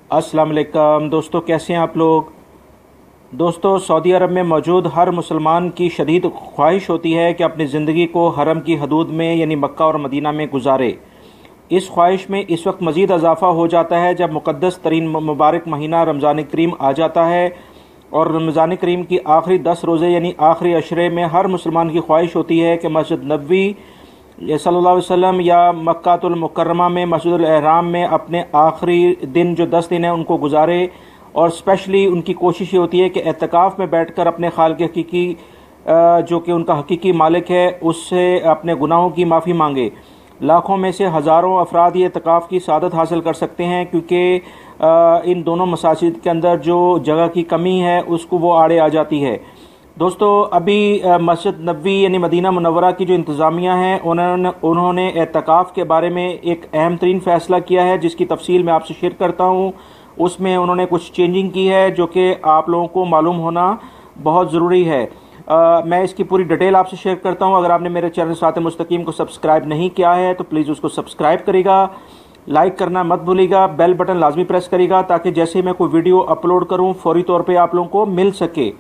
अस्सलाम वालेकुम दोस्तों, कैसे हैं आप लोग। दोस्तों, सऊदी अरब में मौजूद हर मुसलमान की शदीद ख्वाहिश होती है कि अपनी ज़िंदगी को हरम की हदूद में यानी मक्का और मदीना में गुजारे। इस ख्वाहिश में इस वक्त मज़ीद इजाफ़ा हो जाता है जब मुक़द्दस तरीन मुबारक महीना रमज़ान करीम आ जाता है और रमज़ान करीम की आखिरी 10 रोज़े यानी आखिरी अशरे में हर मुसलमान की ख्वाहिश होती है कि मस्जिद नबवी सल्लल्लाहु अलैहि वसल्लम या मक्कातुल मुकर्रमा में मस्जिदुल एहराम में अपने आखिरी दिन जो 10 दिन हैं उनको गुजारे। और स्पेशली उनकी कोशिश ये होती है कि एतकाफ़ में बैठकर अपने खालिक हकीकी जो कि उनका हकीकी मालिक है उससे अपने गुनाहों की माफ़ी मांगे। लाखों में से हज़ारों अफराद ये एतकाफ़ की सादत हासिल कर सकते हैं क्योंकि इन दोनों मसाजिद के अंदर जो जगह की कमी है उसको वो आड़े आ जाती है। दोस्तों, अभी मस्जिद नबवी यानी मदीना मुनव्वरा की जो इंतज़ामिया है उन्होंने एतकाफ़ के बारे में एक अहम तरीन फ़ैसला किया है जिसकी तफसील मैं आपसे शेयर करता हूँ। उसमें उन्होंने कुछ चेंजिंग की है जो कि आप लोगों को मालूम होना बहुत ज़रूरी है। मैं इसकी पूरी डिटेल आपसे शेयर करता हूँ। अगर आपने मेरे चैनल साथ मुस्तकीम को सब्सक्राइब नहीं किया है तो प्लीज़ उसको सब्सक्राइब करिएगा, लाइक करना मत भूलिएगा, बेल बटन लाजमी प्रेस करिएगा ताकि जैसे मैं कोई वीडियो अपलोड करूँ फौरी तौर पर आप लोगों को मिल सके।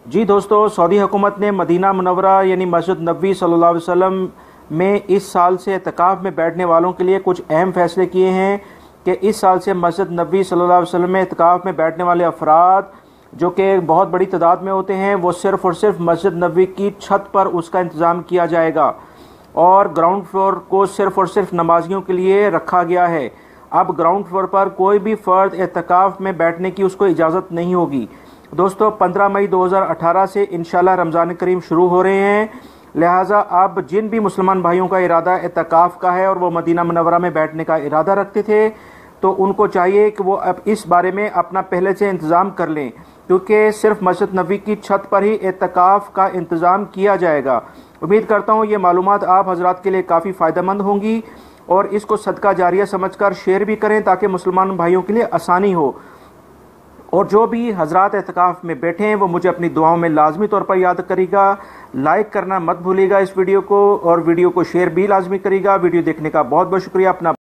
जी दोस्तों, सऊदी हुकूमत ने मदीना मुनव्वरा यानी मस्जिद नबवी सल्लल्लाहु अलैहि वसल्लम में इस साल से एतकाफ़ में बैठने वालों के लिए कुछ अहम फैसले किए हैं कि इस साल से मस्जिद नबवी सल्लल्लाहु अलैहि वसल्लम में एतकाफ़ में बैठने वाले अफराद जो कि बहुत बड़ी तादाद में होते हैं वो सिर्फ़ और सिर्फ मस्जिद नबवी की छत पर उसका इंतज़ाम किया जाएगा और ग्राउंड फ्लोर को सिर्फ़ और सिर्फ नमाजियों के लिए रखा गया है। अब ग्राउंड फ्लोर पर कोई भी फ़र्द एतकाफ़ में बैठने की उसको इजाज़त नहीं होगी। दोस्तों, 15 मई 2018 से इंशाल्लाह रमज़ान करीम शुरू हो रहे हैं, लिहाजा अब जिन भी मुसलमान भाइयों का इरादा एतकाफ़ का है और वो मदीना मुनव्वरा में बैठने का इरादा रखते थे तो उनको चाहिए कि वो अब इस बारे में अपना पहले से इंतज़ाम कर लें क्योंकि सिर्फ मस्जिद नबवी की छत पर ही एतकाफ़ का इंतज़ाम किया जाएगा। उम्मीद करता हूँ ये मालूमात आप हजरात के लिए काफ़ी फ़ायदेमंद होंगी और इसको सदका जारिया समझकर शेयर भी करें ताकि मुसलमान भाइयों के लिए आसानी हो। और जो भी हजरात एतकाफ़ में बैठे हैं वो मुझे अपनी दुआओं में लाजमी तौर पर याद करेगा। लाइक करना मत भूलिएगा इस वीडियो को और वीडियो को शेयर भी लाजमी करेगा। वीडियो देखने का बहुत बहुत शुक्रिया। अपना